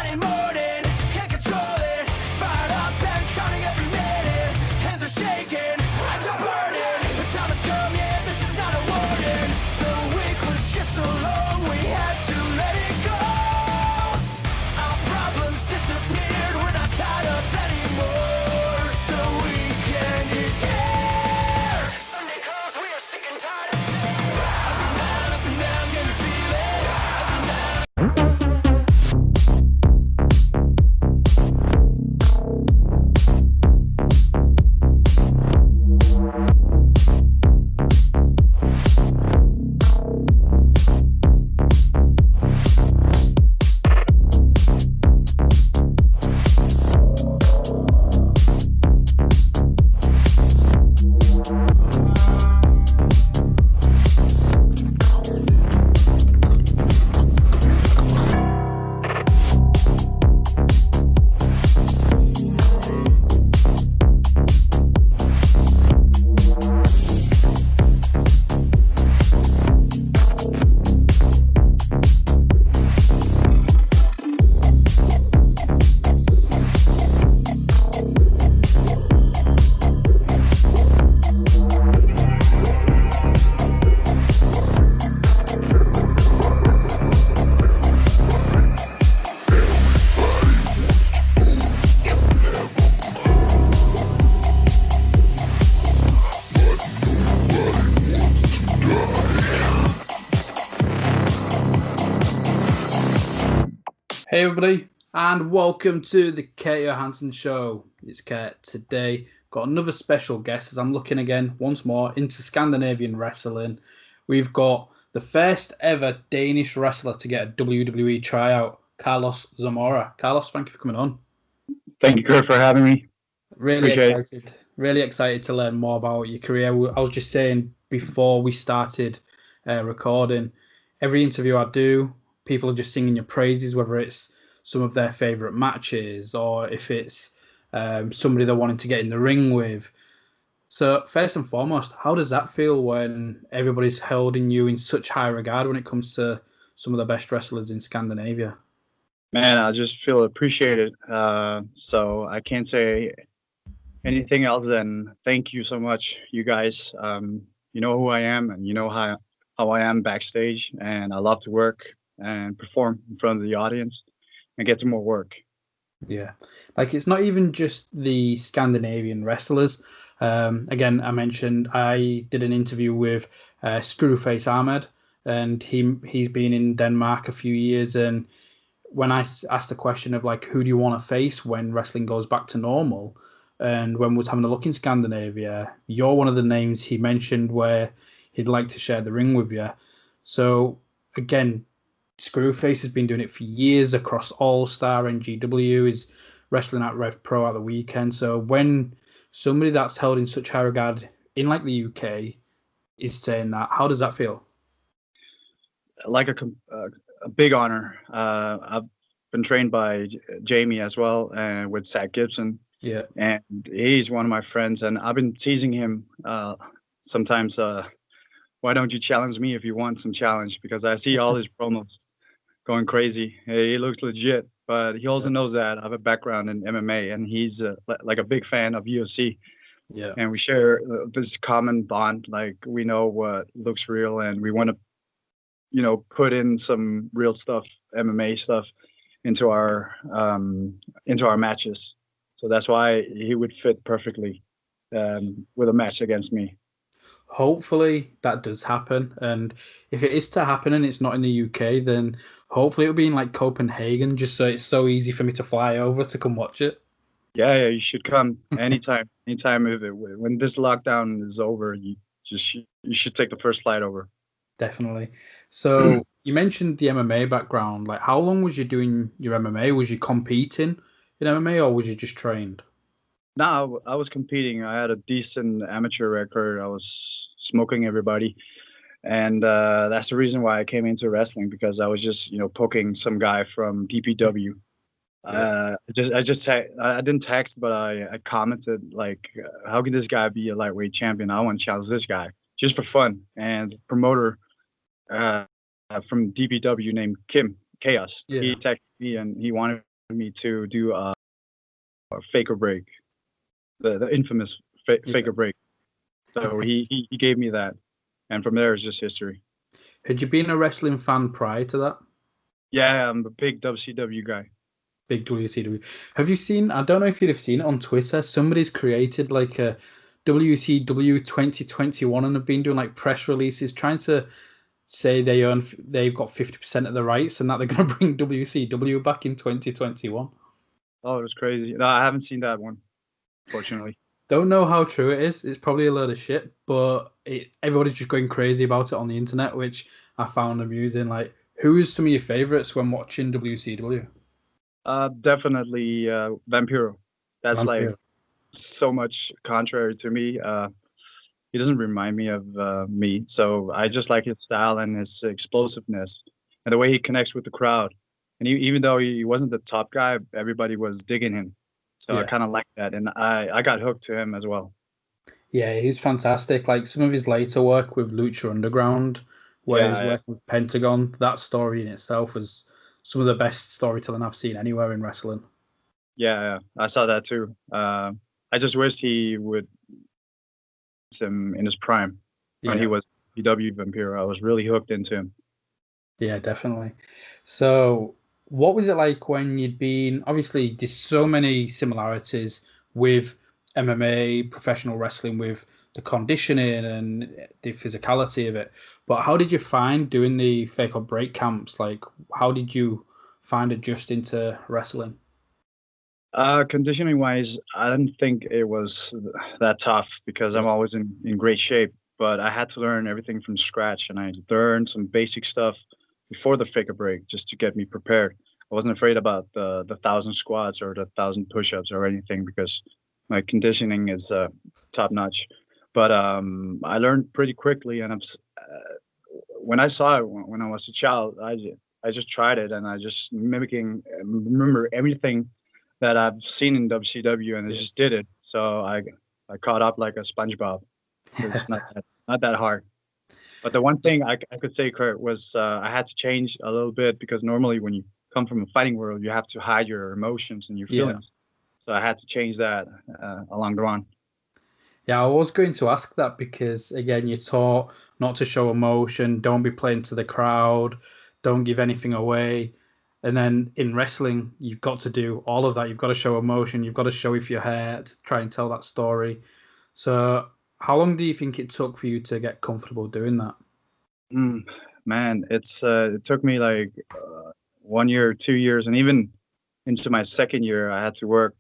Friday morning, can't control it. Fired up and counting every minute. Hands are shaking, eyes are burning. The time has come, yeah, this is not a warning. The week was just so long, we had to let it go. Our problems disappeared, we're not tied up anymore. The weekend is here. Sunday calls, we are sick and tired of it. Up and down, can you feel it? Up and down. Hey everybody, and welcome to the Kurt Johansson Show. It's Kurt. Today, got another special guest as I'm looking again, once more, into Scandinavian wrestling. We've got the first ever Danish wrestler to get a WWE Tryout, Carlos Zamora. Carlos, thank you for coming on. Thank you, Kurt, for having me. Really excited to learn more about your career. I was just saying before we started recording, every interview I do, people are just singing your praises, whether it's some of their favourite matches or if it's somebody they're wanting to get in the ring with. So first and foremost, how does that feel when everybody's holding you in such high regard when it comes to some of the best wrestlers in Scandinavia? Man, I just feel appreciated. So I can't say anything else than thank you so much, you guys. You know who I am, and you know how I am backstage, and I love to work and perform in front of the audience and get to more work. Yeah, like it's not even just the Scandinavian wrestlers. Again, I mentioned I did an interview with Screwface Ahmed, and he's been in Denmark a few years. And when I asked the question of like, who do you want to face when wrestling goes back to normal, and when we was having a look in Scandinavia, you're one of the names he mentioned where he'd like to share the ring with you. So again, Screwface has been doing it for years across All Star and GW. Is wrestling at Rev Pro at the weekend. So when somebody that's held in such high regard in like the UK is saying that, how does that feel? Like a big honor. I've been trained by Jamie as well, and with Zach Gibson. Yeah, and he's one of my friends, and I've been teasing him sometimes. Why don't you challenge me if you want some challenge? Because I see all his promos going crazy. He looks legit, but he also knows that I have a background in MMA, and he's like a big fan of UFC. Yeah, and we share this common bond. Like, we know what looks real, and we want to, put in some real stuff, MMA stuff, into our matches. So that's why he would fit perfectly with a match against me. Hopefully that does happen, and if it is to happen and it's not in the UK, then hopefully it'll be in like Copenhagen, just so it's so easy for me to fly over to come watch it. Yeah, you should come anytime. When this lockdown is over, you should take the first flight over. Definitely. So you mentioned the MMA background. Like, how long was you doing your MMA? Was you competing in MMA or was you just trained? No, I was competing. I had a decent amateur record. I was smoking everybody. And that's the reason why I came into wrestling, because I was just, poking some guy from DPW. I didn't text, but I commented, like, how can this guy be a lightweight champion? I want to challenge this guy just for fun. And the promoter from DPW named Kim Chaos, he texted me and he wanted me to do a fake or break, the infamous fake or break. So he gave me that, and from there it's just history. Had you been a wrestling fan prior to that? Yeah, I'm a big WCW guy. Big WCW. Have you seen? I don't know if you'd have seen it on Twitter. Somebody's created like a WCW 2021 and have been doing like press releases trying to say they've got 50% of the rights and that they're going to bring WCW back in 2021. Oh, it was crazy. No, I haven't seen that one, fortunately. Don't know how true it is. It's probably a load of shit, but everybody's just going crazy about it on the internet, which I found amusing. Like, who is some of your favorites when watching WCW? Definitely Vampiro. That's Vampiro. like so much contrary to me. He doesn't remind me of me, so I just like his style and his explosiveness and the way he connects with the crowd. And even though he wasn't the top guy, everybody was digging him. So I kind of like that, and I got hooked to him as well. Yeah, he's fantastic. Like some of his later work with Lucha Underground, where he was working with Pentagon, that story in itself was some of the best storytelling I've seen anywhere in wrestling. Yeah, I saw that too. I just wished he would him in his prime when he was DPW Vampiro. I was really hooked into him. Yeah, definitely. So, what was it like when you'd been? Obviously, there's so many similarities with MMA, professional wrestling, with the conditioning and the physicality of it. But how did you find doing the fake or break camps? Like, how did you find adjusting to wrestling? Conditioning wise, I didn't think it was that tough because I'm always in great shape. But I had to learn everything from scratch, and I learned some basic stuff before the figure break just to get me prepared. I wasn't afraid about the 1,000 squats or the 1,000 push-ups or anything because my conditioning is top notch. But I learned pretty quickly, and when I saw it when I was a child, I just tried it, and I just remember everything that I've seen in WCW, and I just did it. So I caught up like a SpongeBob. It's not that hard. But the one thing I could say, Kurt, was I had to change a little bit because normally when you come from a fighting world, you have to hide your emotions and your feelings. So I had to change that along the run. Yeah, I was going to ask that because again, you're taught not to show emotion, don't be playing to the crowd, don't give anything away. And then in wrestling, you've got to do all of that. You've got to show emotion, you've got to show if you're hurt, try and tell that story. So, how long do you think it took for you to get comfortable doing that? Man, it took me like 1 year, 2 years, and even into my second year, I had to work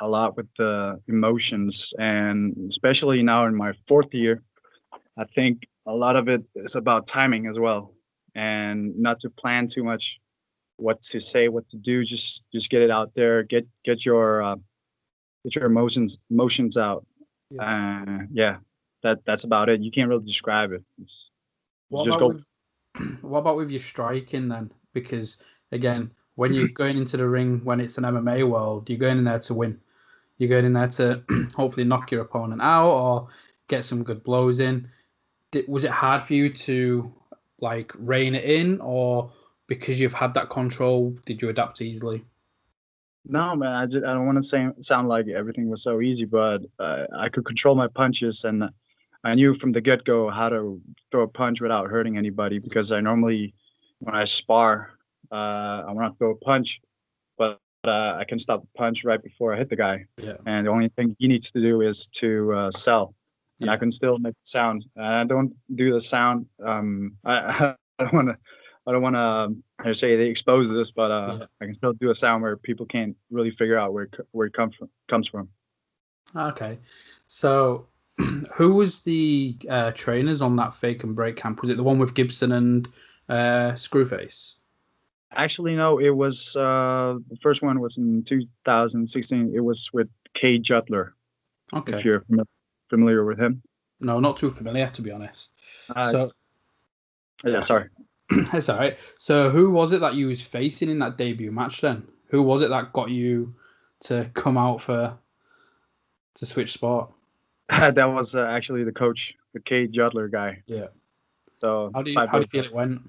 a lot with the emotions, and especially now in my fourth year, I think a lot of it is about timing as well, and not to plan too much what to say, what to do. Just get it out there, get your emotions out. Yeah, that's about it. You can't really describe it. What Just about go. with what about with your striking then? Because again, when you're going into the ring when it's an MMA world, you're going in there to win. You're going in there to hopefully knock your opponent out or get some good blows in. Was it hard for you to like rein it in, or because you've had that control, did you adapt easily? No, man, I don't want to sound like everything was so easy, but I could control my punches, and I knew from the get-go how to throw a punch without hurting anybody because I normally, when I spar, I want to throw a punch, but I can stop the punch right before I hit the guy. Yeah. And the only thing he needs to do is to sell, and I can still make the sound. I don't do the sound. I don't want to. I don't want to. I say they expose this, but I can still do a sound where people can't really figure out where it comes from. Okay. So, who was the trainers on that fake and break camp? Was it the one with Gibson and Screwface? Actually, no. It was the first one was in 2016. It was with Kay Jutler. Okay. If you're familiar with him. No, not too familiar to be honest. So, yeah, sorry. That's all right. So, who was it that you was facing in that debut match then? Who was it that got you to come out to switch sport? That was actually the coach, the Kay Jutler guy. Yeah. So How do you feel it went?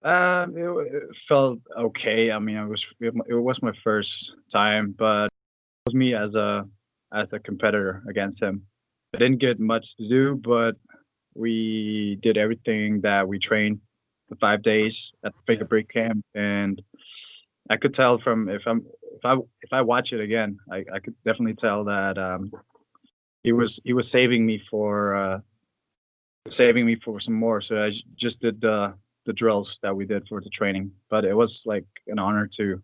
It felt okay. I mean, it was my first time, but it was me as a competitor against him. I didn't get much to do, but we did everything that we trained the 5 days at the Yeah. Figure Break camp, and I could tell from if I watch it again, I could definitely tell that he was saving me for some more. So just did the drills that we did for the training, but it was like an honor to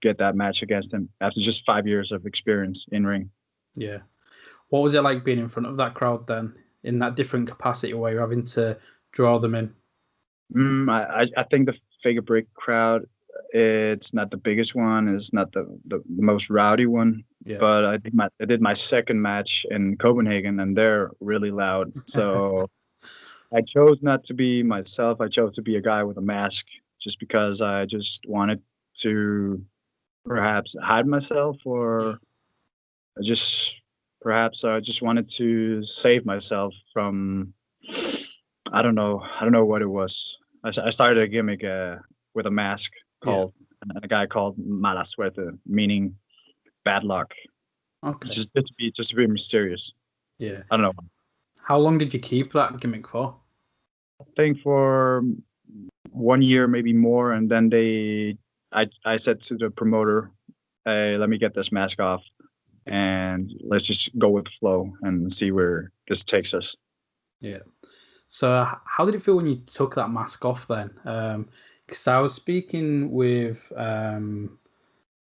get that match against him after just 5 years of experience in ring. Yeah. What was it like being in front of that crowd then, in that different capacity where you're having to draw them in? I think the Figure Break crowd, it's not the biggest one. It's not the most rowdy one. Yeah. But I did my second match in Copenhagen, and they're really loud. So I chose not to be myself. I chose to be a guy with a mask, just because I just wanted to perhaps hide myself, or just perhaps I just wanted to save myself from. I don't know what it was. I started a gimmick with a mask called a guy called Mala Suerte, meaning bad luck. Okay. Just to be mysterious. Yeah. I don't know. How long did you keep that gimmick for? I think for 1 year, maybe more, and then I said to the promoter, "Hey, let me get this mask off, and let's just go with the flow and see where this takes us." Yeah. So how did it feel when you took that mask off then? Because I was speaking with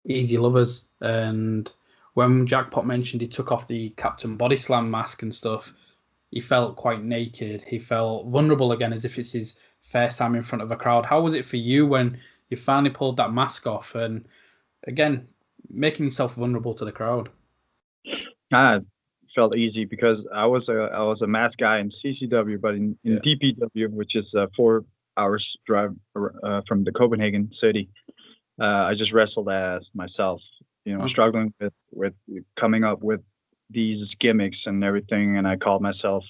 Easy Lovers, and when Jackpot mentioned he took off the Captain Bodyslam mask and stuff, he felt quite naked. He felt vulnerable again, as if it's his first time in front of a crowd. How was it for you when you finally pulled that mask off and again making yourself vulnerable to the crowd? Ah, felt easy because I was a mask guy in CCW, but in Yeah. DPW, which is 4 hours drive from the Copenhagen city, I just wrestled as myself. Okay. Struggling with coming up with these gimmicks and everything, and I called myself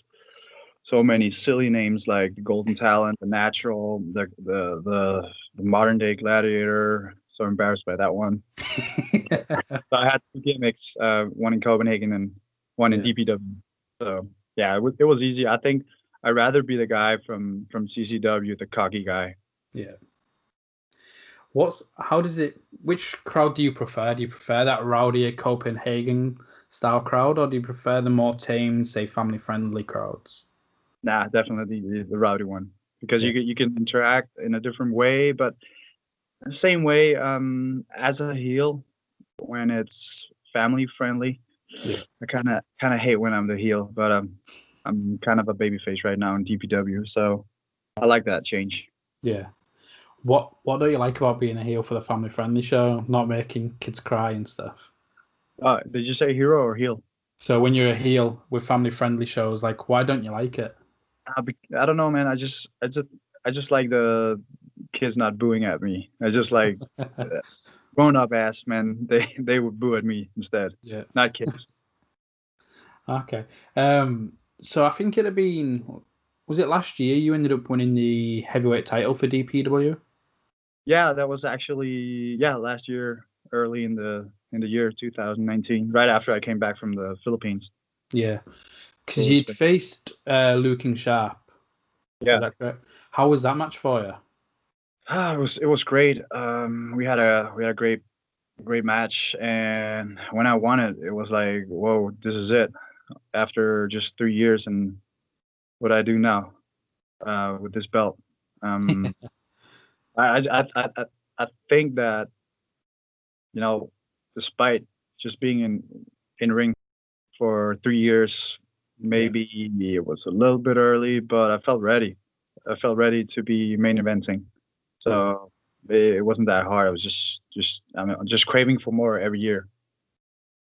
so many silly names like the Golden Talent, the Natural, the modern day Gladiator. So embarrassed by that one. So I had 2 gimmicks, one in Copenhagen and one in Yeah. DPW. So yeah, it was easy. I think I'd rather be the guy from CCW, the cocky guy. Yeah. Which crowd do you prefer? Do you prefer that rowdier Copenhagen style crowd, or do you prefer the more tame, say, family friendly crowds? Nah, definitely the rowdy one, because Yeah. you can interact in a different way, but the same way as a heel when it's family friendly. Yeah. I kind of hate when I'm the heel, but I'm kind of a babyface right now in DPW, so I like that change. Yeah. What don't you like about being a heel for the family friendly show? Not making kids cry and stuff. Did you say hero or heel? So when you're a heel with family friendly shows, like why don't you like it? I don't know, man. I just like the kids not booing at me. I just like grown up ass man. They would boo at me instead, Yeah. not kids. Okay. So I think it'd have been, was it last year you ended up winning the heavyweight title for DPW? Yeah, that was actually last year, early in the year 2019, right after I came back from the Philippines. Yeah. Because So you'd faced Luke and Sharp. Is yeah, that correct? How was that match for you? it was great. We had a great match, and when I won it, it was like, whoa, this is it. After just 3 years, and what I do now with this belt. Um, I think that despite just being in ring for 3 years, Yeah. maybe it was a little bit early, but I felt ready. I felt ready to be main eventing. So it wasn't that hard. I was just craving for more every year.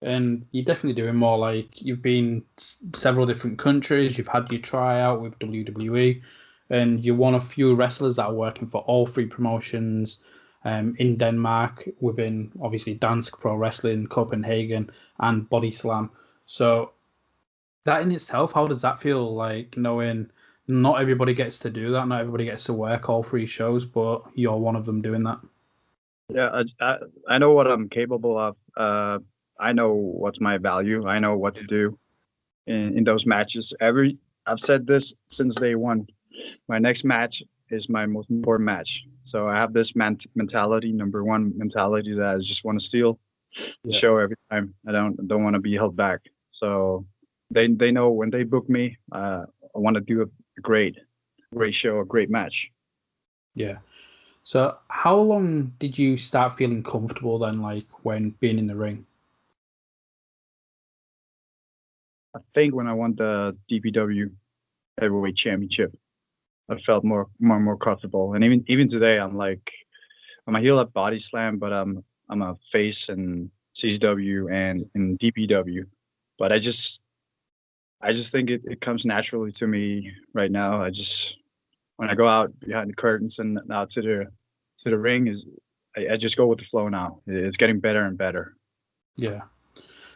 And you're definitely doing more. Like you've been several different countries. You've had your tryout with WWE, and you're one of few wrestlers that are working for all three promotions. In Denmark, within obviously Dansk Pro Wrestling, Copenhagen, and Bodyslam. So that in itself, how does that feel like knowing not everybody gets to do that. Not everybody gets to work all 3 shows, but you're one of them doing that. Yeah, I know what I'm capable of. I know what's my value. I know what to do in those matches. I've said this since day one. My next match is my most important match. So I have this mentality, number one mentality, that I just want to steal the show every time. I don't want to be held back. So they know when they book me, I want to do a great show, a great match. Yeah. So how long did you start feeling comfortable then, like when being in the ring? I think when I won the DPW Heavyweight Championship, I felt more comfortable. And even today, I'm a heel at Bodyslam, but I'm a face in CCW and in DPW. But I just think it comes naturally to me right now. When I go out behind the curtains and out to the ring, I just go with the flow now. It's getting better and better. Yeah.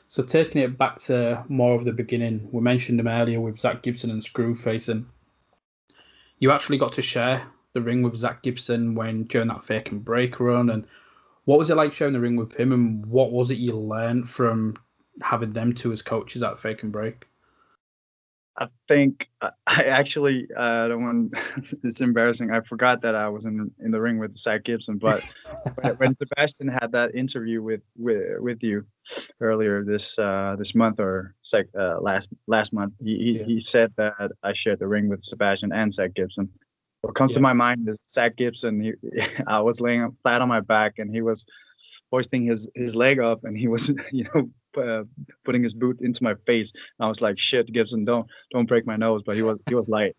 So taking it back to more of the beginning, we mentioned him earlier with Zach Gibson and Screwface, and you actually got to share the ring with Zach Gibson during that fake and break run. And what was it like sharing the ring with him, and what was it you learned from having them two as coaches at fake and break? I think I actually don't want. It's embarrassing. I forgot that I was in the ring with Zach Gibson. But when Sebastian had that interview with you earlier this month or last month, he said that I shared the ring with Sebastian and Zach Gibson. What comes to my mind is Zach Gibson. I was laying flat on my back, and he was hoisting his leg up, and he was putting his boot into my face. And I was like, "Shit, Gibson, don't break my nose." But he was light.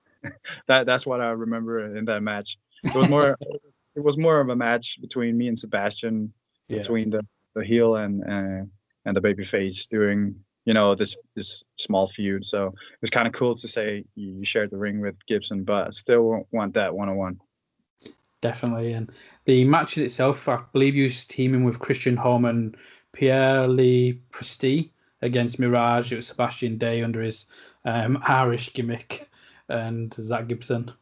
That's what I remember in that match. It was more of a match between me and Sebastian, between the heel and the baby face during this small feud. So it was kind of cool to say you shared the ring with Gibson, but I still want that 1-on-1. Definitely. And the match itself, I believe you was teaming with Christian Holm and Pierre-Lee Presti against Mirage. It was Sebastian Day under his Irish gimmick and Zach Gibson.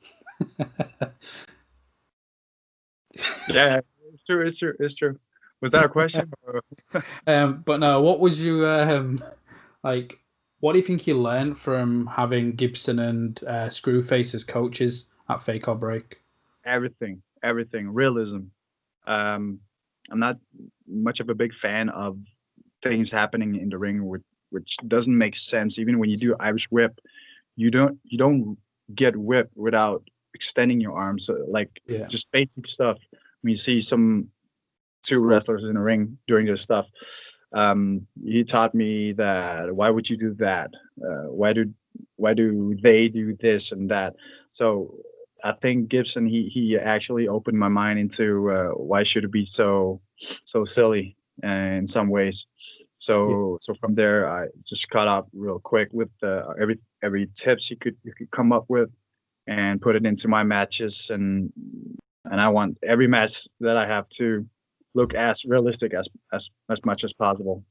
Yeah, it's true. Was that a question? But no, what was you like? What do you think you learned from having Gibson and Screwface as coaches at Fake or Break? Everything, realism. I'm not much of a big fan of things happening in the ring which doesn't make sense. Even when you do Irish whip, you don't get whipped without extending your arms. So, just basic stuff. When you see two wrestlers in the ring doing this stuff, he taught me that why would you do that? Why do they do this and that? So I think Gibson he actually opened my mind into why should it be so silly in some ways. So from there I just caught up real quick with every tips you could come up with and put it into my matches, and I want every match that I have to look as realistic as much as possible.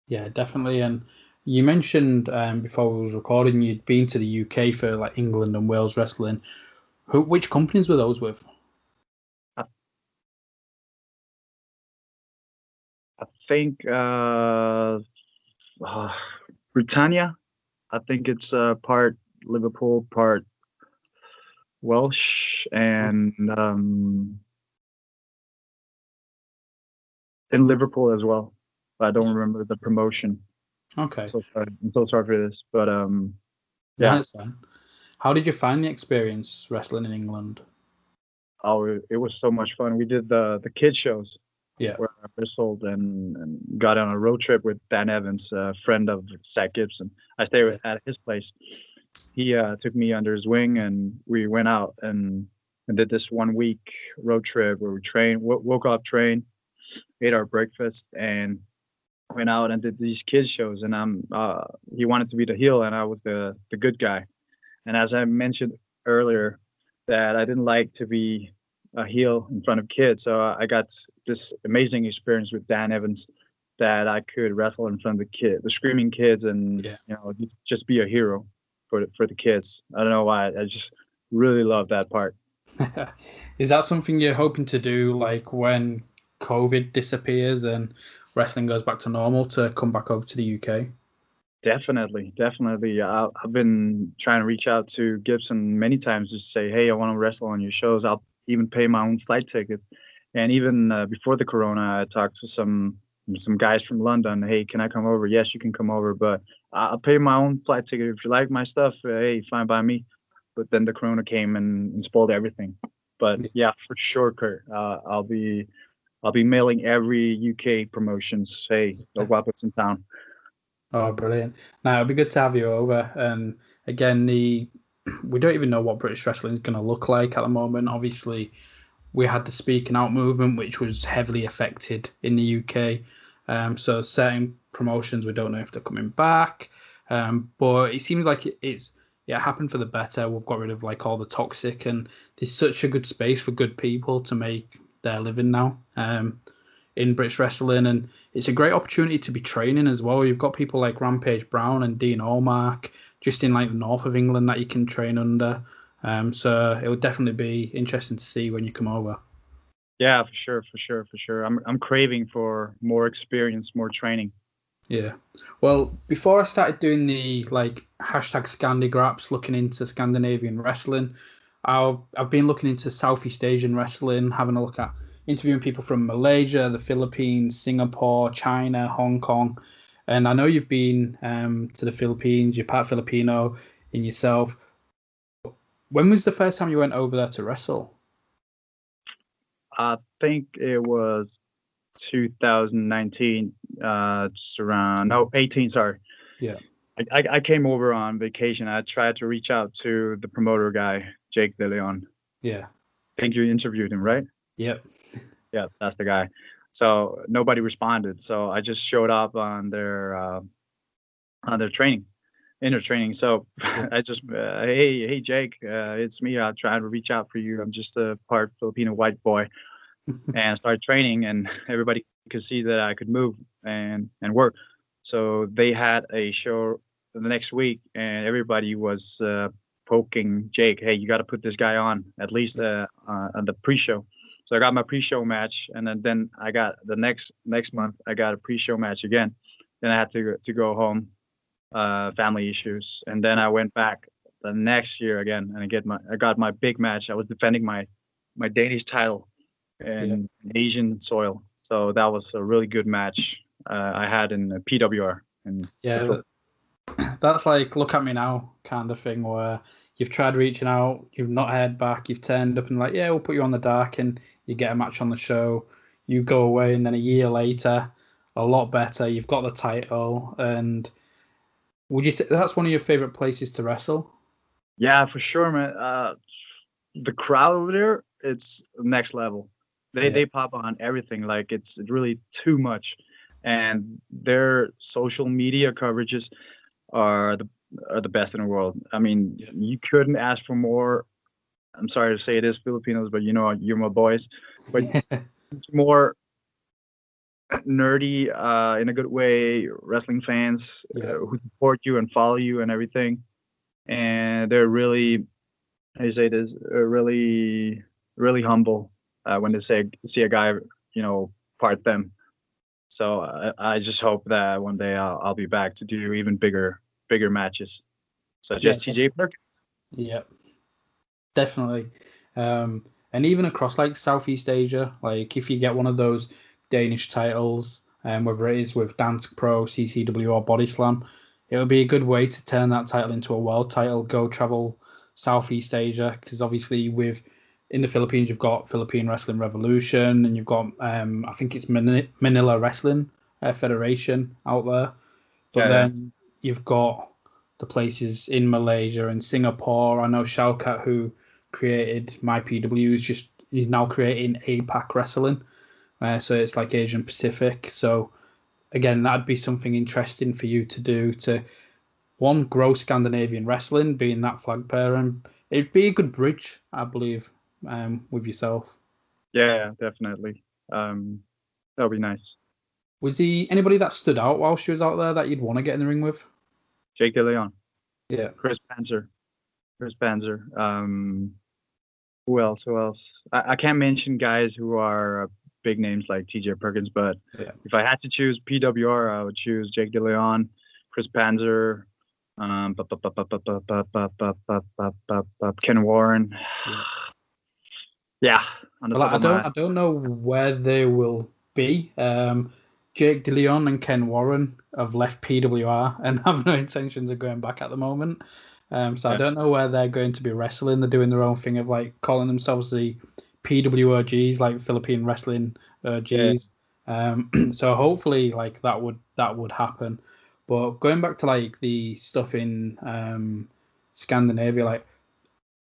Yeah, definitely. And you mentioned before we was recording you'd been to the UK for like England and Wales wrestling. Which companies were those with? I think Britannia. I think it's part Liverpool, part Welsh, and in Liverpool as well. I don't remember the promotion. Okay. I'm so sorry for this, but yeah. That's fine. How did you find the experience wrestling in England? Oh, it was so much fun. We did the kid shows. Yeah. Where I wrestled and got on a road trip with Dan Evans, a friend of Zach Gibson. I stayed at his place. He took me under his wing, and we went out and did this 1 week road trip where we trained, woke up, trained, ate our breakfast, and went out and did these kids shows. And he wanted to be the heel, and I was the good guy. And as I mentioned earlier, that I didn't like to be a heel in front of kids, so I got this amazing experience with Dan Evans that I could wrestle in front of the screaming kids, and just be a hero. for the kids. I don't know why. I just really love that part. Is that something you're hoping to do, like when COVID disappears and wrestling goes back to normal, to come back over to the UK? Definitely, definitely. I've been trying to reach out to Gibson many times to say, hey, I want to wrestle on your shows. I'll even pay my own flight ticket. And even before the corona, I talked to some guys from London. Hey, can I come over? Yes, you can come over, but I'll pay my own flight ticket. If you like my stuff, hey, fine by me. But then the corona came and spoiled everything. But yeah, for sure, Kurt. I'll be mailing every UK promotions. Hey, look what's in town. Oh, brilliant. Now, it'll be good to have you over. And again, we don't even know what British wrestling is going to look like at the moment. Obviously, we had the speaking out movement, which was heavily affected in the UK. So certain promotions, we don't know if they're coming back. But it seems like it happened for the better. We've got rid of like all the toxic, and there's such a good space for good people to make their living now. In British wrestling, and it's a great opportunity to be training as well. You've got people like Rampage Brown and Dean Allmark just in like the north of England that you can train under. So it would definitely be interesting to see when you come over. Yeah, for sure, for sure, for sure. I'm craving for more experience, more training. Yeah. Well, before I started doing the like hashtag Scandigraps, looking into Scandinavian wrestling, I've been looking into Southeast Asian wrestling, having a look at interviewing people from Malaysia, the Philippines, Singapore, China, Hong Kong, and I know you've been to the Philippines. You're part Filipino in yourself. When was the first time you went over there to wrestle? I think it was 2019, just around 18. Sorry. Yeah. I came over on vacation. I tried to reach out to the promoter guy, Jake De Leon. Yeah. I think you interviewed him, right? Yep. Yeah, that's the guy. So nobody responded. So I just showed up on their training, inner training. So I just, hey, Jake, it's me. I tried to reach out for you. I'm just a part Filipino white boy, and started training, and everybody could see that I could move and work. So they had a show the next week, and everybody was poking Jake. Hey, you got to put this guy on at least on the pre-show. So I got my pre-show match, and then I got the next month I got a pre-show match again. Then I had to go home, family issues, and then I went back the next year again, and I got my big match. I was defending my Danish title in Asian soil, so that was a really good match I had in PWR. And that's like look at me now kind of thing, where you've tried reaching out, you've not heard back, you've turned up and like, yeah, we'll put you on the dark, and you get a match on the show, you go away, and then a year later, a lot better, you've got the title. And would you say that's one of your favorite places to wrestle? Yeah, for sure, man. The crowd over there, it's next level. They pop on everything, like it's really too much, and their social media coverages are the best in the world. I mean, you couldn't ask for more. I'm sorry to say it is Filipinos, but you know you're my boys. But more nerdy, in a good way, wrestling fans who support you and follow you and everything, and they're really, how do you say this, really really humble when they see a guy, part them. So I just hope that one day I'll be back to do even bigger matches, such as TJ Perkins. Yep, definitely. And even across like Southeast Asia, like if you get one of those Danish titles, whether it is with Dansk Pro, CCW, or Bodyslam, it would be a good way to turn that title into a world title. Go travel Southeast Asia, because obviously in the Philippines you've got Philippine Wrestling Revolution, and you've got I think it's Manila Wrestling Federation out there. But then you've got the places in Malaysia and Singapore. I know Shaukat, who created MyPW, he's now creating APAC Wrestling. So it's like Asian Pacific. So again, that'd be something interesting for you to do, to one, grow Scandinavian wrestling, being that flag bearer, and it'd be a good bridge, I believe, with yourself. Yeah, definitely. That'll be nice. Was there anybody that stood out while she was out there that you'd want to get in the ring with? Jake De Leon. Yeah. Chris Panzer. Who else? I can't mention guys who are big names like TJ Perkins, but Yeah. if I had to choose PWR, I would choose Jake DeLeon, Chris Panzer, Ken Warren. Yeah. Yeah, on the Well, top of my I don't know where they will be. Jake DeLeon and Ken Warren have left PWR and have no intentions of going back at the moment. So I don't know where they're going to be wrestling. They're doing their own thing of like calling themselves the PWOGs, like Philippine Wrestling Gs. So hopefully, like that would happen. But going back to like the stuff in Scandinavia, like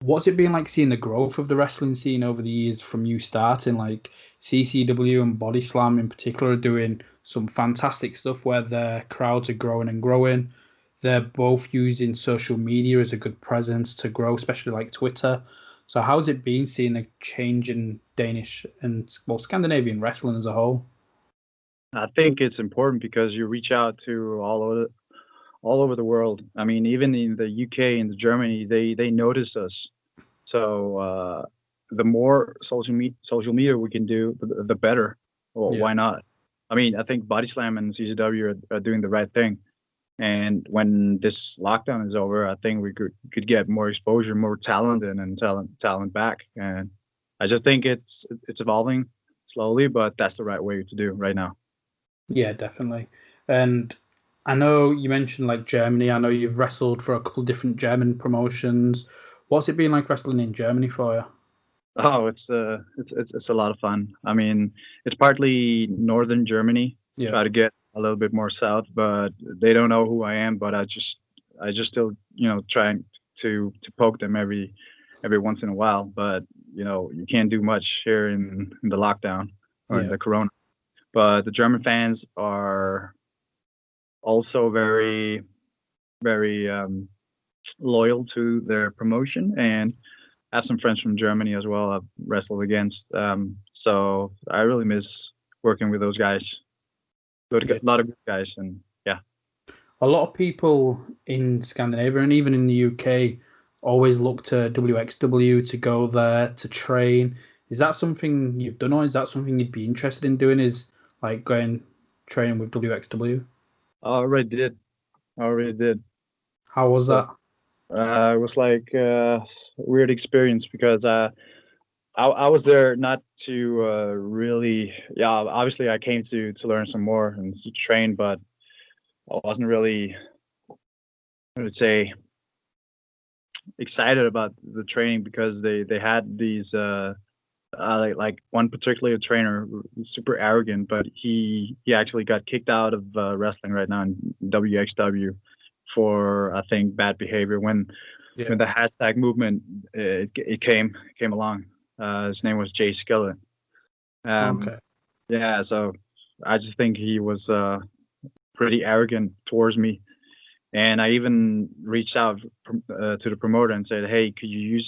what's it been like seeing the growth of the wrestling scene over the years from you starting? Like CCW and Bodyslam in particular are doing some fantastic stuff where their crowds are growing and growing. They're both using social media as a good presence to grow, especially like Twitter. So how's it been seeing a change in Danish and Scandinavian wrestling as a whole? I think it's important because you reach out to all over the world. I mean, even in the UK and Germany, they notice us. So the more social media we can do, the better. Well, Yeah. why not? I mean, I think Bodyslam and CCW are doing the right thing. And when this lockdown is over, I think we could get more exposure, more talent, and talent back. And I just think it's evolving slowly, but that's the right way to do right now. Yeah, definitely. And I know you mentioned like Germany. I know you've wrestled for a couple of different German promotions. What's it been like wrestling in Germany for you? Oh, it's a lot of fun. I mean, it's partly northern Germany. Yeah. Try to get a little bit more south, but they don't know who I am. But I just still trying to poke them every once in a while. But you can't do much here in the lockdown or in Yeah. the corona. But the German fans are also very loyal to their promotion, and I have some friends from Germany as well I've wrestled against. So I really miss working with those guys. Yeah. A lot of good guys, and yeah. A lot of people in Scandinavia and even in the UK always look to WXW to go there to train. Is that something you've done, or is that something you'd be interested in doing? Is like going training with WXW? I already did. How was So that? it was like a weird experience because I was there not to really, yeah, obviously I came to learn some more and to train, but I wasn't really, I would say, excited about the training because they had these like one particular trainer, super arrogant, but he actually got kicked out of wrestling right now in WXW for I think bad behavior when the hashtag movement it came along. His name was Jay Skillet. Okay. Yeah, so I just think he was pretty arrogant towards me, and I even reached out to the promoter and said, "Hey, could you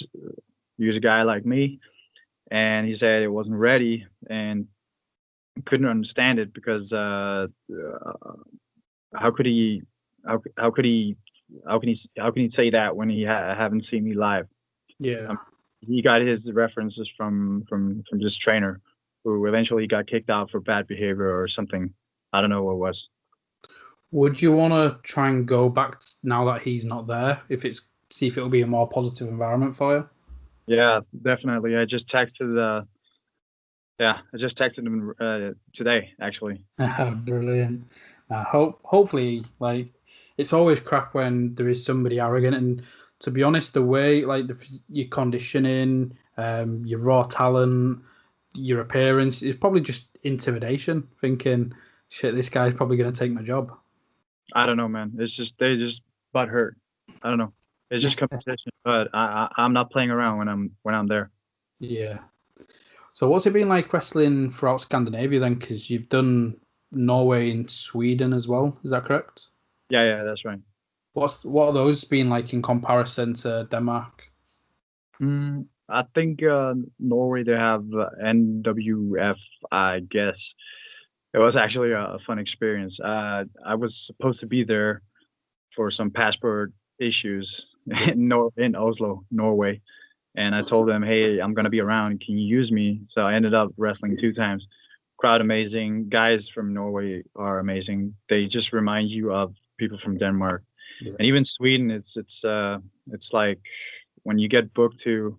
use a guy like me?" And he said it wasn't ready and couldn't understand it because how could he how could he how can he say that when he haven't seen me live? Yeah. He got his references from this trainer who eventually got kicked out for bad behavior or something. I don't know what it was. Would you want to try and go back now that he's not there? If it's see if it'll be a more positive environment for you. Yeah, definitely. I just texted him today actually. Brilliant. Hopefully, like it's always crap when there is somebody arrogant. And to be honest, the way like your conditioning, your raw talent, your appearance is probably just intimidation. Thinking, shit, this guy's probably going to take my job. I don't know, man. It's just they just butt hurt. I don't know. It's just competition, but I'm not playing around when I'm there. Yeah. So what's it been like wrestling throughout Scandinavia then? Because you've done Norway and Sweden as well. Is that correct? Yeah, that's right. What are those been like in comparison to Denmark? I think Norway they have NWF. I guess it was actually a fun experience. I was supposed to be there for some passport issues in Oslo, Norway. And I told them, hey, I'm going to be around. Can you use me? So I ended up wrestling 2 times. Crowd amazing. Guys from Norway are amazing. They just remind you of people from Denmark. Yeah. And even Sweden, it's like when you get booked to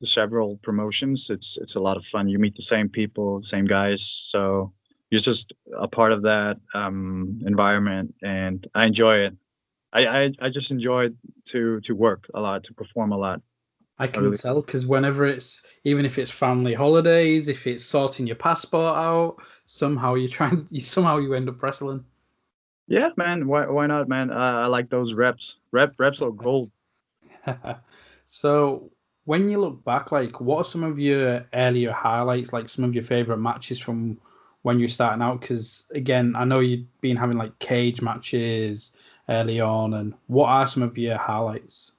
several promotions, it's a lot of fun. You meet the same people, same guys. So you're just a part of that environment, and I enjoy it. I just enjoy to work a lot, to perform a lot. I can tell because whenever it's, even if it's family holidays, if it's sorting your passport out, somehow somehow you end up wrestling. Yeah, man. Why not, man? I like those reps. Reps are gold. So when you look back, like, what are some of your earlier highlights, like some of your favorite matches from when you're starting out? Because again, I know you've been having like cage matches early on, and what are some of your highlights?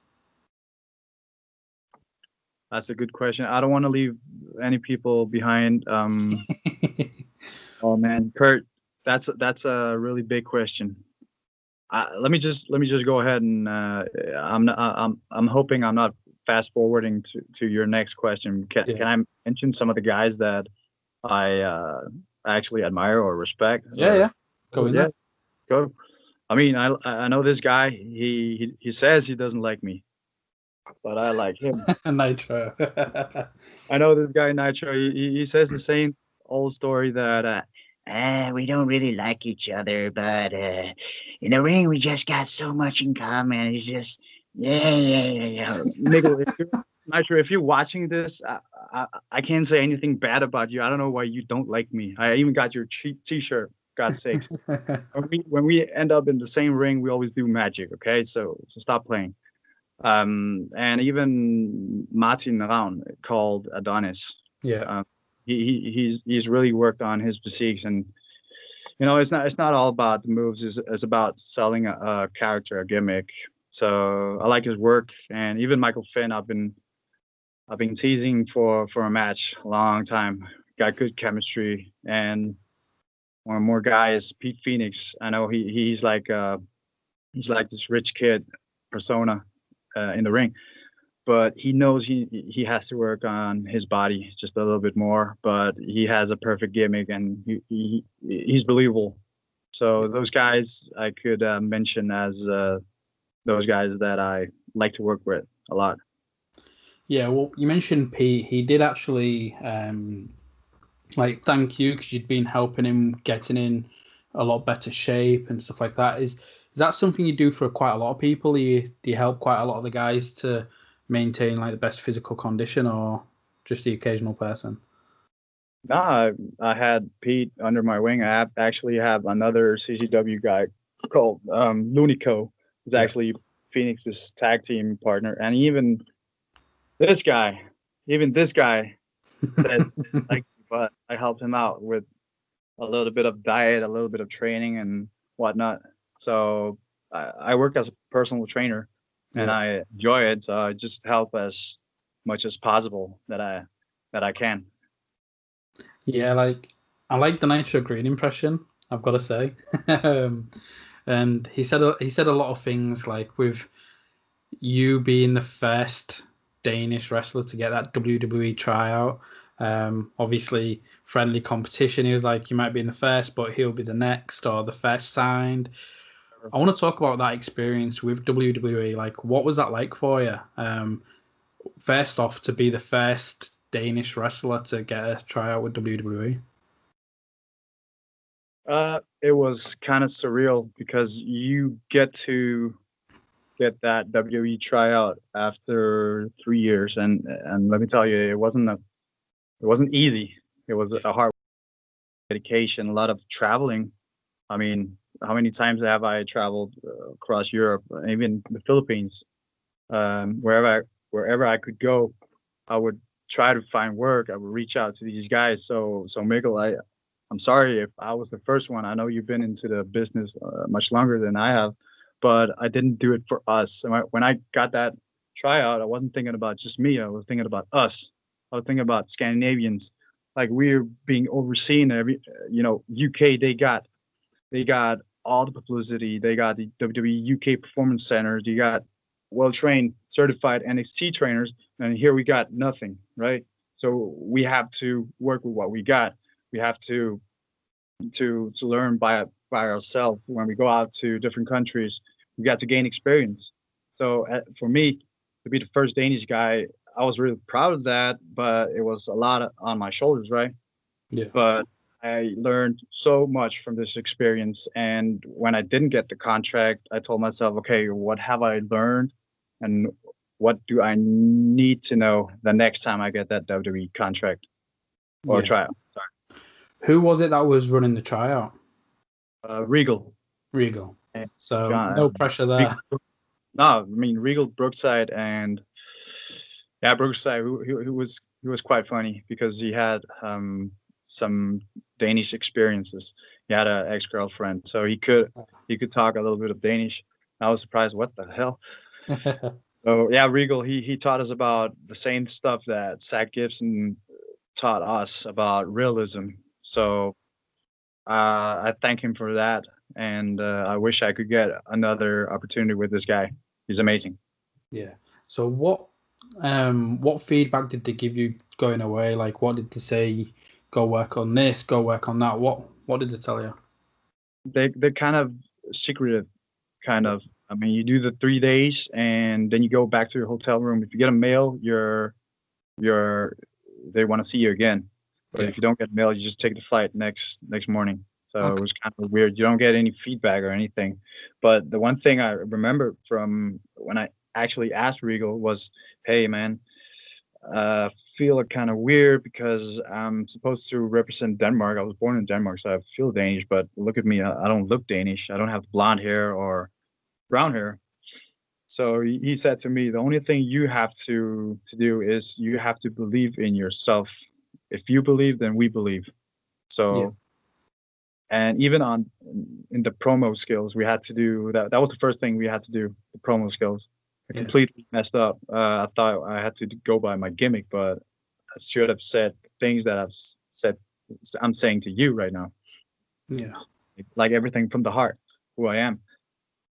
That's a good question. I don't want to leave any people behind. Oh man, Kurt, that's a really big question. Let me just go ahead and I'm hoping I'm not fast forwarding to your next question. Can I mention some of the guys that I actually admire or respect? Yeah. Go in there. Go. I mean, I know this guy. He says he doesn't like me, but I like him. Nitro. I know this guy Nitro. He says the same old story that we don't really like each other, but in the ring we just got so much in common. It's just yeah. Nigel, Nitro, if you're watching this, I can't say anything bad about you. I don't know why you don't like me. I even got your T-shirt. God's sakes. When we end up in the same ring, we always do magic. Okay, so stop playing. And even Martin Raun, called Adonis. Yeah. He's really worked on his physiques, and it's not all about the moves. It's about selling a character, a gimmick. So I like his work, and even Michael Finn. I've been teasing for a match a long time. Got good chemistry, and one more guy is Pete Phoenix. I know he's like this rich kid persona in the ring, but he knows he has to work on his body just a little bit more. But he has a perfect gimmick, and he's believable. So those guys I could mention as those guys that I like to work with a lot. Yeah, well, you mentioned Pete. He did actually thank you because you'd been helping him getting in a lot better shape and stuff like that. Is that something you do for quite a lot of people? Do you help quite a lot of the guys to maintain like the best physical condition, or just the occasional person? Nah, I had Pete under my wing. I actually have another CCW guy called Lunico. He's actually Phoenix's tag team partner, and even this guy said like, but I helped him out with a little bit of diet, a little bit of training, and whatnot. So I work as a personal trainer, and I enjoy it. So I just help as much as possible that I can. Yeah, like I like the Nitro Green impression, I've got to say. And he said a lot of things, like with you being the first Danish wrestler to get that WWE tryout. Obviously, friendly competition. He was like, you might be in the first, but he'll be the next or the first signed. I want to talk about that experience with WWE. Like, what was that like for you? First off, to be the first Danish wrestler to get a tryout with WWE. It was kind of surreal because you get to get that WWE tryout after 3 years, and let me tell you, it wasn't easy. It was a hard dedication, a lot of traveling. I mean, how many times have I traveled across Europe, even the Philippines? Wherever I could go, I would try to find work. I would reach out to these guys. So Mikkel, I'm sorry if I was the first one. I know you've been into the business much longer than I have, but I didn't do it for us. And when I got that tryout, I wasn't thinking about just me. I was thinking about us. I was thinking about Scandinavians. Like, we're being overseen. UK, they got all the publicity. They got the WWE UK Performance Centers. You got well-trained, certified NXT trainers, and here we got nothing, right? So we have to work with what we got. We have to learn by ourselves. When we go out to different countries, we got to gain experience. So for me to be the first Danish guy, I was really proud of that, but it was a lot on my shoulders, right? Yeah. But I learned so much from this experience. And when I didn't get the contract, I told myself, okay, what have I learned? And what do I need to know the next time I get that WWE contract or tryout? Sorry. Who was it that was running the tryout? Regal. Regal. And So John, no pressure there. no, I mean Regal, Brookside, and Brookside, who was quite funny because he had some Danish experiences. He had an ex-girlfriend, so he could talk a little bit of Danish. I was surprised. What the hell? So yeah, Regal. He taught us about the same stuff that Zach Gibson taught us about realism. So I thank him for that, and I wish I could get another opportunity with this guy. He's amazing. Yeah. So what feedback did they give you going away? Like, what did they say? Go work on this. Go work on that. What did they tell you? They're kind of secretive, kind of. I mean, you do the 3 days, and then you go back to your hotel room. If you get a mail, they want to see you again. But if you don't get mail, you just take the flight next morning. So It was kind of weird. You don't get any feedback or anything. But the one thing I remember from when I actually asked Regal was, "Hey, man, feel kind of weird because I'm supposed to represent Denmark. I was born in Denmark, so I feel Danish. But look at me, I don't look Danish. I don't have blonde hair or brown hair." So he said to me, "The only thing you have to do is you have to believe in yourself. If you believe, then we believe." So, and even in the promo skills, we had to do that. That was the first thing we had to do, the promo skills. I completely messed up. I thought I had to go by my gimmick, but I should have said things that I'm saying to you right now. Yeah. Like everything from the heart, who I am.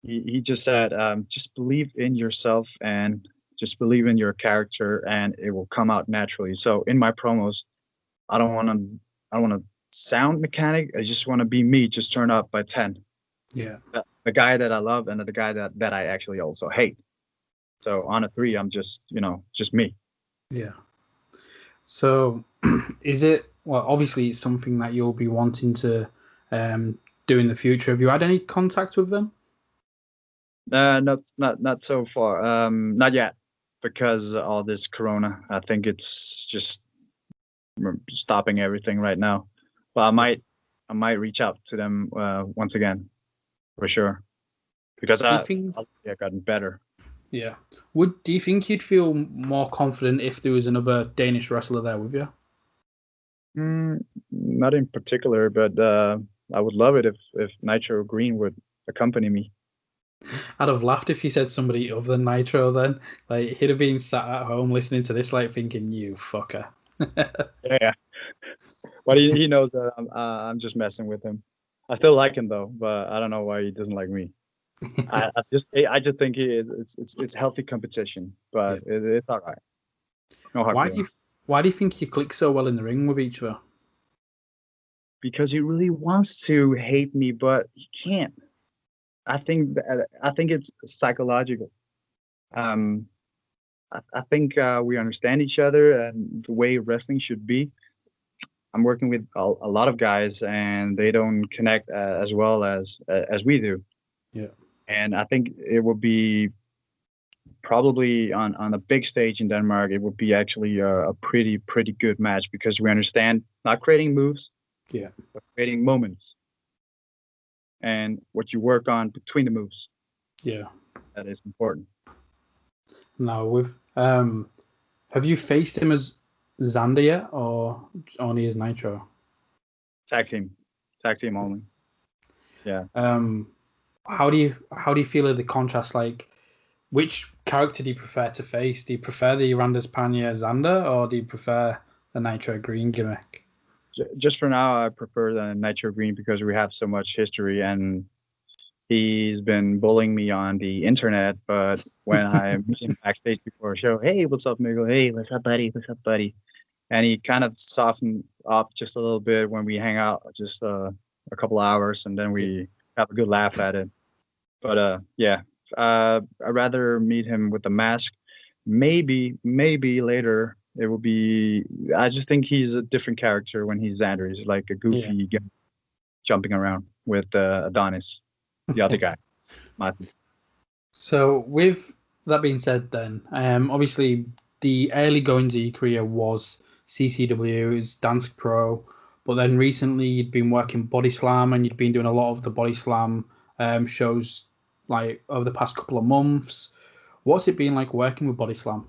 He just said, just believe in yourself and just believe in your character, and it will come out naturally. So in my promos, I don't want to sound mechanic. I just want to be me. Just turn up by 10. Yeah. The guy that I love and the guy that I actually also hate. So on a 3, I'm just me. Yeah. So is it, well, obviously it's something that you'll be wanting to do in the future. Have you had any contact with them? Not so far. Not yet, because all this Corona. I think it's just stopping everything right now. But I might reach out to them once again, for sure, because I've gotten better. Yeah. Do you think you'd feel more confident if there was another Danish wrestler there with you? Not in particular, but I would love it if Nitro Green would accompany me. I'd have laughed if you said somebody other than Nitro then. Like, he'd have been sat at home listening to this, like, thinking, you fucker. Yeah. But he knows that I'm just messing with him. I still like him, though, but I don't know why he doesn't like me. I just think it's healthy competition, but it's all right. No hard feelings. Why do you think you click so well in the ring with each other? Because he really wants to hate me, but he can't. I think it's psychological. I think we understand each other and the way wrestling should be. I'm working with a lot of guys, and they don't connect as well as we do. Yeah. And I think it would be probably on a big stage in Denmark. It would be actually a pretty good match because we understand not creating moves, but creating moments, and what you work on between the moves. Yeah, that is important. Now, have you faced him as Xander yet, or only as Nitro? Tag team only. Yeah. How do you feel of the contrast? Like, which character do you prefer to face? Do you prefer the Randers Panya Xander, or do you prefer the Nitro Green gimmick? Just for now, I prefer the Nitro Green because we have so much history and He's been bullying me on the internet, but when I meet him backstage before a show, hey, what's up, Miguel? Hey, what's up, buddy? What's up, buddy? And he kind of softened up just a little bit when we hang out just a couple hours, and then we have a good laugh at it. But yeah, I'd rather meet him with the mask. Maybe later it will be. I just think he's a different character when he's Xander. He's like a goofy guy jumping around with Adonis, the other guy, Martin. So with that being said, then obviously the early goings of your career was CCW, is Dansk Pro, but then recently you'd been working Bodyslam and you'd been doing a lot of the Bodyslam shows like over the past couple of months. What's it been like working with Bodyslam?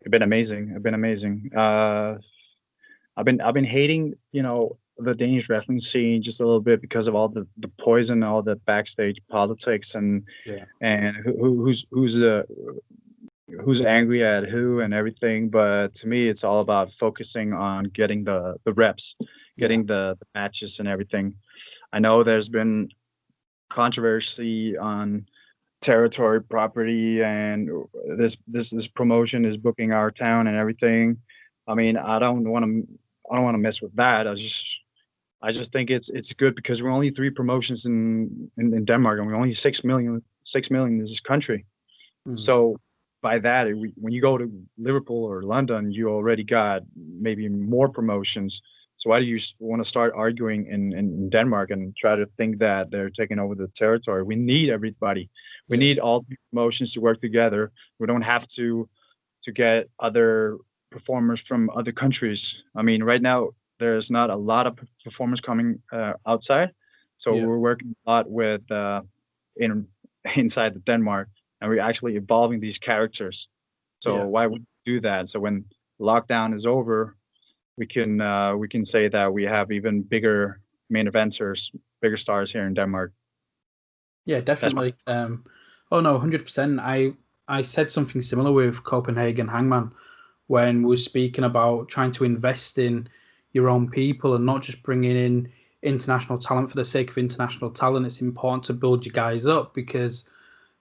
It's been amazing. I've been hating, the Danish wrestling scene just a little bit because of all the poison, all the backstage politics, and who's angry at who and everything. But to me, it's all about focusing on getting the reps, getting the matches and everything. I know there's been controversy on territory property, and this promotion is booking our town and everything. I mean, I don't want to mess with that. I just think it's good because we're only 3 promotions in Denmark, and we're only 6 million in this country. So by that, when you go to Liverpool or London, you already got maybe more promotions. So why do you want to start arguing in Denmark and try to think that they're taking over the territory? We need everybody. We need all the promotions to work together. We don't have to get other performers from other countries. I mean, right now there's not a lot of performers coming outside, so we're working a lot with inside the Denmark, and we're actually evolving these characters. So why would we do that? So when lockdown is over, we can say that we have even bigger main eventers, bigger stars here in Denmark. Yeah, definitely. Oh no, 100%. I said something similar with Copenhagen Hangman when we were speaking about trying to invest in your own people and not just bringing in international talent for the sake of international talent. It's important to build your guys up because,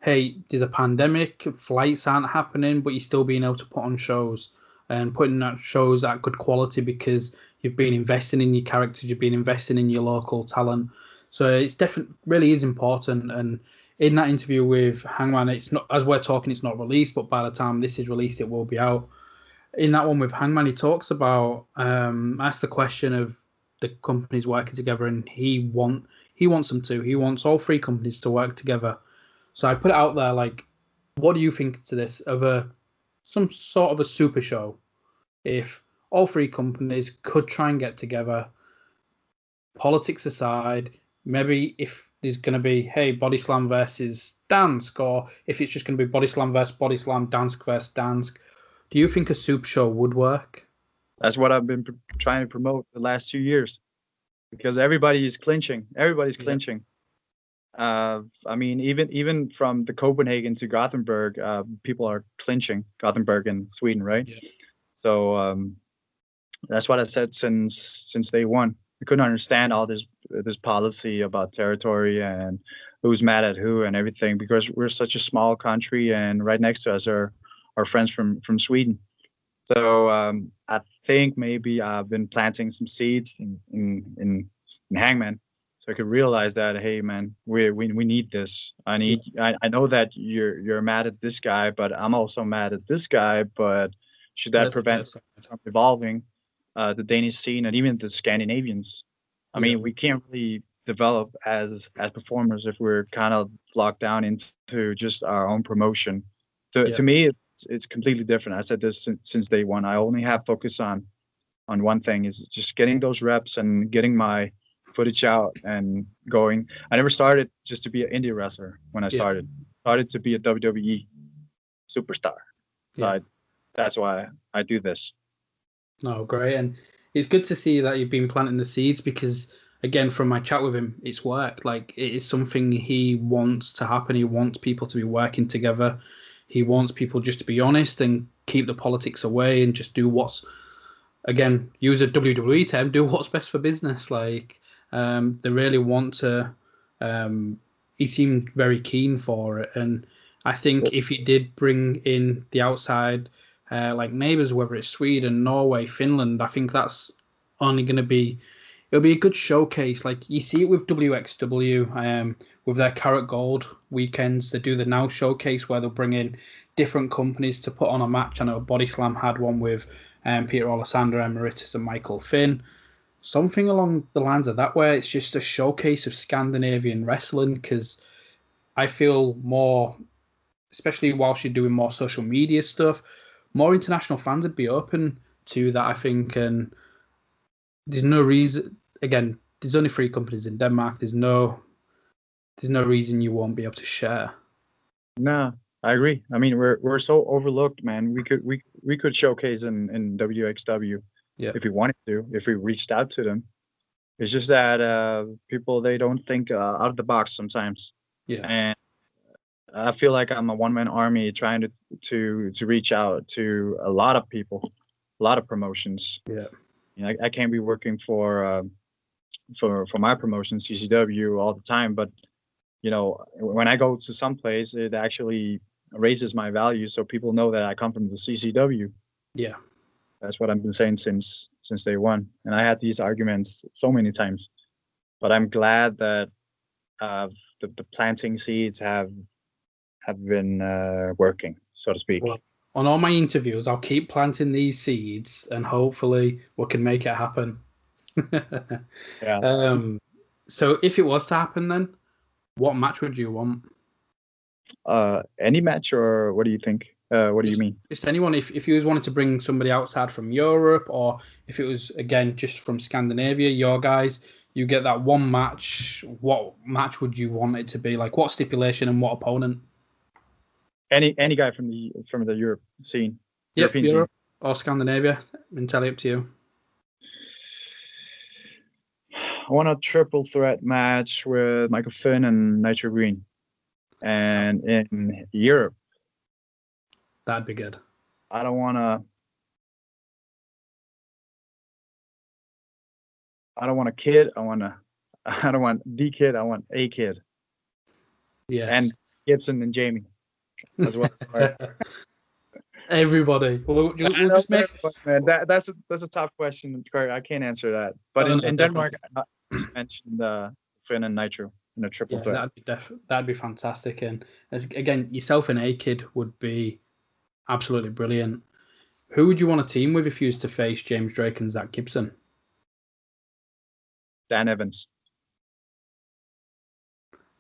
hey, there's a pandemic, flights aren't happening, but you're still being able to put on shows and putting out shows at good quality because you've been investing in your characters, you've been investing in your local talent. So it's definitely really is important. And in that interview with Hangman, it's not, as we're talking, it's not released, but by the time this is released, it will be out. In that one with Hangman, he talks about asked the question of the companies working together, and he wants them to. He wants all 3 companies to work together. So I put it out there, like, what do you think to this of some sort of a super show? If all 3 companies could try and get together, politics aside, maybe if there's going to be, hey, Bodyslam versus Dansk, or if it's just going to be Bodyslam versus Bodyslam, Dansk versus Dansk, do you think a super show would work? That's what I've been trying to promote the last 2 years, because everybody is clinching. Everybody's clinching. I mean, even from the Copenhagen to Gothenburg, people are clinching. Gothenburg in Sweden, right? Yeah. So that's what I said since day one. I couldn't understand all this policy about territory and who's mad at who and everything, because we're such a small country, and right next to us are our friends from Sweden. So I think maybe I've been planting some seeds in Hangman, so I could realize that, hey man, we need this. I know that you're mad at this guy, but I'm also mad at this guy. But should that prevent from evolving the Danish scene and even the Scandinavians? I mean, we can't really develop as performers if we're kind of locked down into just our own promotion. To me, it's completely different. I said this since day one. I only have focus on one thing, is just getting those reps and getting my footage out and going. I never started just to be an indie wrestler when I started. Started to be a WWE superstar. So that's why I do this. No, great. And it's good to see that you've been planting the seeds, because again, from my chat with him, it's worked. Like, it is something he wants to happen. He wants people to be working together. He wants people just to be honest and keep the politics away and just do what's, again, use a WWE term, do what's best for business. Like, they really want to, he seemed very keen for it. And I think if he did bring in the outside, like neighbours, whether it's Sweden, Norway, Finland, I think that's only going to be, it'll be a good showcase. Like you see it with WXW, with their Carrot Gold weekends. They do the Now Showcase where they'll bring in different companies to put on a match. I know Bodyslam had one with Peter Alessandro Emeritus and Michael Finn. Something along the lines of that, where it's just a showcase of Scandinavian wrestling, because I feel more, especially whilst you're doing more social media stuff, more international fans would be open to that, I think. And there's no reason, again, there's only 3 companies in Denmark. There's no reason you won't be able to share. No, I agree. I mean, we're so overlooked, man. We could showcase in WXW if we wanted to, if we reached out to them. It's just that people, they don't think out of the box sometimes. Yeah. And I feel like I'm a one-man army trying to reach out to a lot of people, a lot of promotions. Yeah. You know, I can't be working for my promotion, CCW, all the time, but you know, when I go to some place, it actually raises my value, so people know that I come from the CCW. Yeah. That's what I've been saying since day one, and I had these arguments so many times. But I'm glad that the planting seeds have been working, so to speak. Well, on all my interviews, I'll keep planting these seeds, and hopefully we can make it happen. Yeah. So if it was to happen, then what match would you want? Any match, or what do you think? What do you mean? Just anyone. If you was wanted to bring somebody outside from Europe, or if it was again just from Scandinavia, your guys, you get that one match. What match would you want it to be? Like what stipulation and what opponent? Any guy from the Europe scene. Yep, European Europe or Scandinavia. Entirely up to you. I want a triple threat match with Michael Finn and Nitro Green. And in Europe, that'd be good. I don't want a kid. I don't want the kid. I want a kid. Yes. And Gibson and Jamie as well. Everybody. We'll just make. Man, that's a tough question, Kurt. I can't answer that. But in Denmark, I just mentioned Finn and Nitro in a triple threat. That'd be fantastic. And again, yourself and a kid would be absolutely brilliant. Who would you want to team with if you was to face James Drake and Zach Gibson? Dan Evans.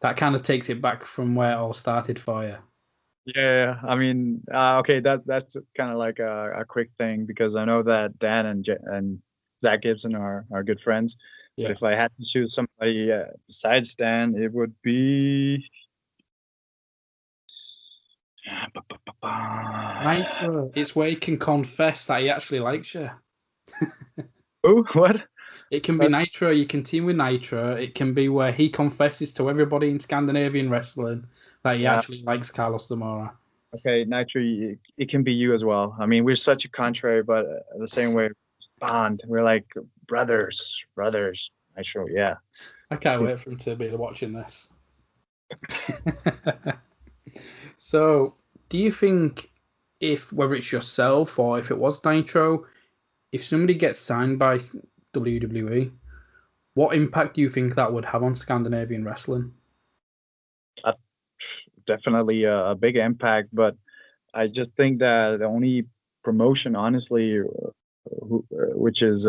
That kind of takes it back from where it all started for you. Yeah, I mean, okay, that's kind of like a quick thing, because I know that Dan and Zach Gibson are good friends. Yeah. But if I had to choose somebody besides Dan, it would be Nitro. It's where he can confess that he actually likes you. Oh, what? It can be Nitro. You can team with Nitro. It can be where he confesses to everybody in Scandinavian wrestling that he actually likes Carlos Zamora. Okay, Nitro, it can be you as well. I mean, we're such a contrary, but the same way, bond. We're like brothers. Nitro, yeah. I can't wait for him to be watching this. So, do you think whether it's yourself or if it was Nitro, if somebody gets signed by WWE, what impact do you think that would have on Scandinavian wrestling? Definitely a big impact, but I just think that the only promotion, honestly, which is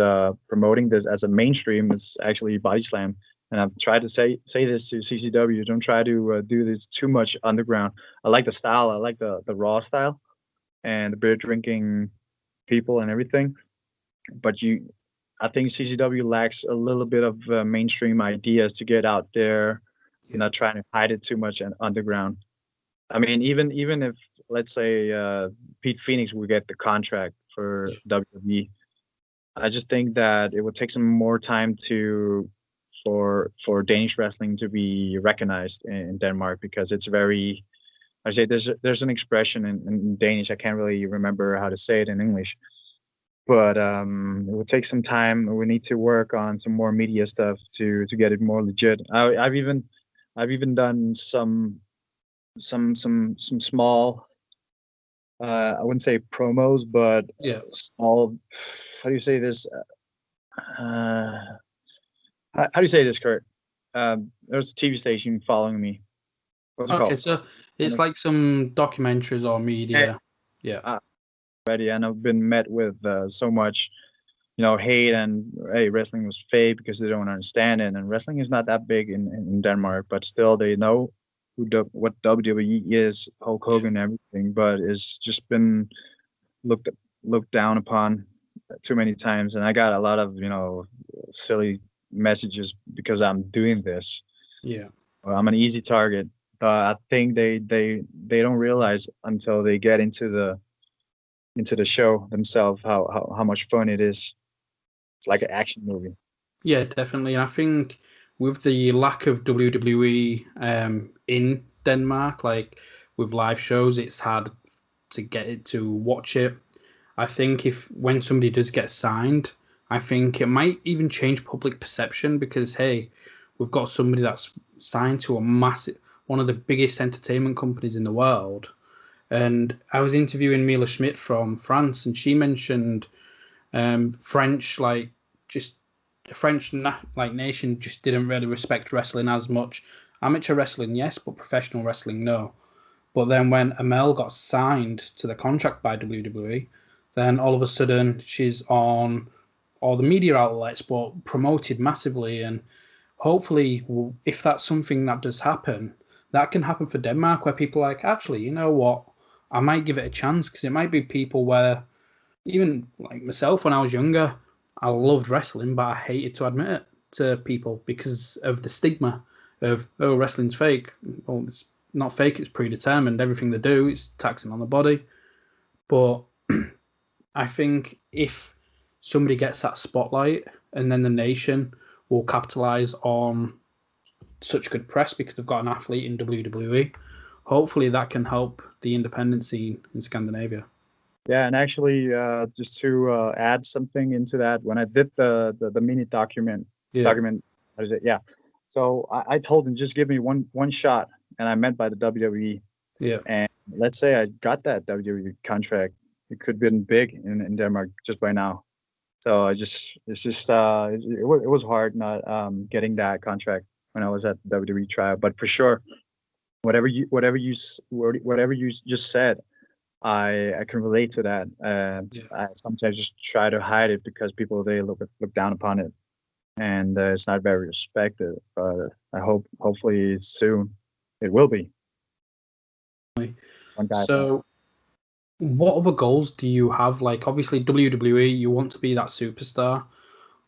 promoting this as a mainstream, is actually Bodyslam. And I've tried to say this to CCW: don't try to do this too much underground. I like the style. I like the raw style and the beer drinking people and everything. But I think CCW lacks a little bit of mainstream ideas to get out there. You're not trying to hide it too much underground. I mean, even if, let's say, Pete Phoenix would get the contract for WWE, I just think that it would take some more time for Danish wrestling to be recognized in Denmark, because it's very, I say there's an expression in Danish. I can't really remember how to say it in English, but it will take some time. We need to work on some more media stuff to get it more legit. I've even I've even done some small. I wouldn't say promos, but Yeah. small. How do you say this? How do you say this, Kurt? There's a TV station following me. What's it Okay, called? so it's like some documentaries or Yeah. media. Yeah. Already, and I've been met with so much, hate and hey, wrestling was fake because they don't understand it, and wrestling is not that big in Denmark, but still they know what WWE is, Hulk Hogan, and everything, but it's just been looked looked down upon too many times, and I got a lot of silly messages because I'm doing this. Yeah. I'm an easy target, but I think they don't realize until they get into the show themselves how much fun it is. It's like an action movie. Yeah, definitely. I think with the lack of WWE in Denmark, like with live shows, it's hard to get it to watch it. I think if when somebody does get signed, I think it might even change public perception because hey, we've got somebody that's signed to a massive, one of the biggest entertainment companies in the world. And I was interviewing Mila Schmidt from France, and she mentioned French, like just the French like nation just didn't really respect wrestling as much. Amateur wrestling, yes, but professional wrestling, no. But then when Amel got signed to the contract by WWE, then all of a sudden she's on all the media outlets, but promoted massively. And hopefully, if that's something that does happen, that can happen for Denmark, where people are like, actually, you know what? I might give it a chance because it might be people where even like myself when I was younger, I loved wrestling, but I hated to admit it to people because of the stigma of oh, wrestling's fake. Well, it's not fake; it's predetermined. Everything they do is taxing on the body. But I think if somebody gets that spotlight, and then the nation will capitalize on such good press because they've got an athlete in WWE. Hopefully, that can help the independent scene in Scandinavia. Yeah, and actually, just to add something into that, when I did the mini Yeah, how is it? Yeah. So I told him just give me one shot, and I meant by the WWE. yeah. And let's say I got that WWE contract, it could have been big in Denmark just by now. So it's just it was hard not getting that contract when I was at WWE Tryout, but for sure, whatever you just said, I can relate to that. Yeah. I sometimes just try to hide it because people they look down upon it, and it's not very respected. But I hopefully soon it will be. One guy. So, what other goals do you have? Like, obviously, WWE, you want to be that superstar,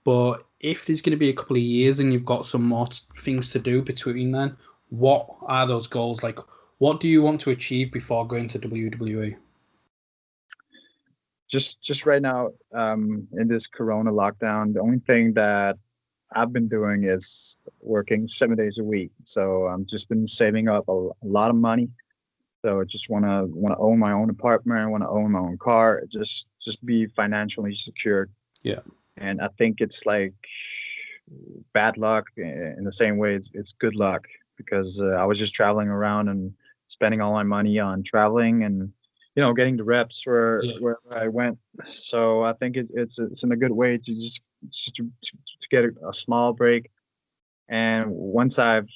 but if there's going to be a couple of years and you've got some more things to do between then, what are those goals? Like, what do you want to achieve before going to WWE? Just right now, in this Corona lockdown, the only thing that I've been doing is working 7 days a week. So I've just been saving up a lot of money. So I just wanna own my own apartment. I want to own my own car. Just be financially secure. Yeah. And I think it's like bad luck in the same way it's good luck because I was just traveling around and spending all my money on traveling and getting the reps Yeah. where I went. So I think it's in a good way to just to get a small break. And once I've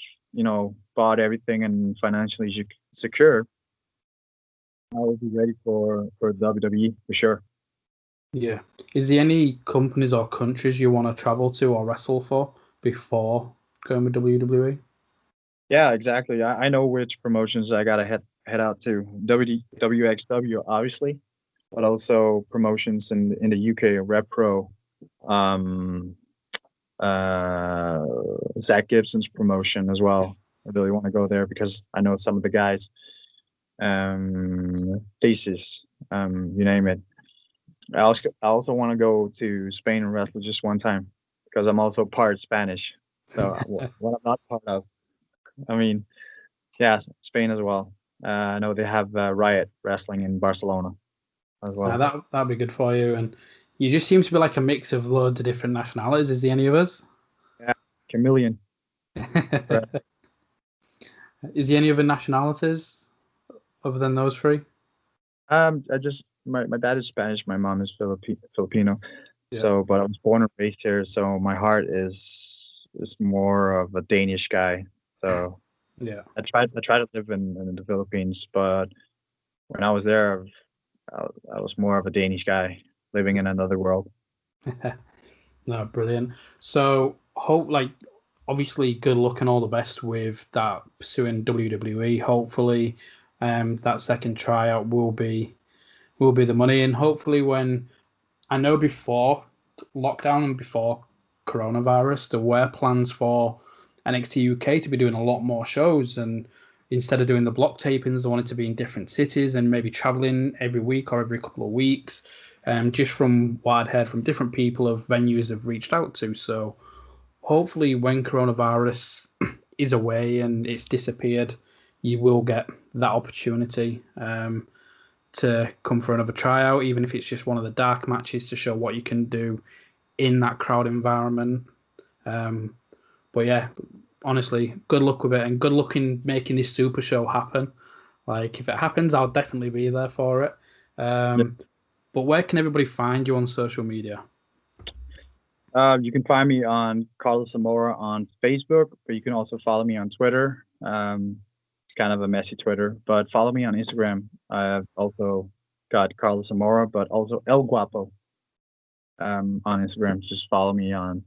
bought everything and financially secure, I will be ready for WWE for sure. Yeah. Is there any companies or countries you want to travel to or wrestle for before going with WWE? Yeah, exactly. I know which promotions I gotta head out to. WXW, obviously, but also promotions in the UK, Rep Pro, um, uh, Zach Gibson's promotion as well. I really want to go there because I know some of the guys. Thesis, you name it. I also want to go to Spain and wrestle just one time because I'm also part Spanish. So what I'm not part of, I mean, yeah, Spain as well. I know they have Riot Wrestling in Barcelona as well. That'd be good for you. And you just seem to be like a mix of loads of different nationalities. Is there any of us? Yeah, Chameleon. Right. Is there any other nationalities other than those three? I just my dad is Spanish, my mom is Filipino. Yeah. So, but I was born and raised here, so my heart is more of a Danish guy. So Yeah. I tried to live in the Philippines, but when I was there, I was more of a Danish guy living in another world. No, brilliant. So hope obviously good luck and all the best with that pursuing WWE. Hopefully, that second tryout will be the money, and hopefully when I know before lockdown and before coronavirus, there were plans for NXT UK to be doing a lot more shows, and instead of doing the block tapings, they wanted to be in different cities and maybe traveling every week or every couple of weeks. Just from what I'd heard from different people of venues have reached out to. So hopefully, when coronavirus is away and it's disappeared, you will get that opportunity. To come for another tryout, even if it's just one of the dark matches to show what you can do in that crowd environment. But yeah, honestly, good luck with it and good luck in making this super show happen. Like, if it happens, I'll definitely be there for it. But where can everybody find you on social media? You can find me on Carlos Zamora on Facebook, but you can also follow me on Twitter. Kind of a messy Twitter, but follow me on Instagram. I've also got Carlos Zamora, but also El Guapo on Instagram. Just follow me on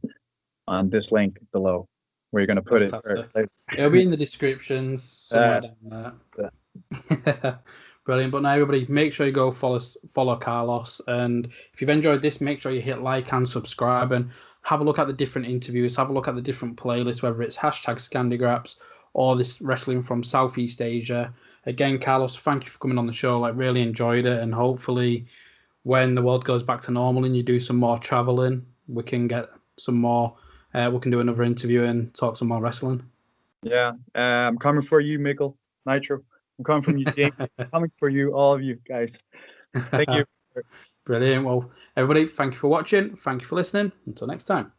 this link below where you're going to put Fantastic. it. It'll be in the descriptions somewhere down there. Brilliant. But now, everybody, make sure you go follow Carlos. And if you've enjoyed this, make sure you hit like and subscribe and have a look at the different interviews, have a look at the different playlists, whether it's hashtag Scandigraps or this wrestling from Southeast Asia. Again, Carlos, thank you for coming on the show. Like, really enjoyed it. And hopefully, when the world goes back to normal and you do some more traveling, we can get some more. We can do another interview and talk some more wrestling. Yeah, I'm coming for you, Mikkel, Nitro. I'm coming from you, James. I'm coming for you, all of you guys. Thank you. Brilliant. Well, everybody, thank you for watching. Thank you for listening. Until next time.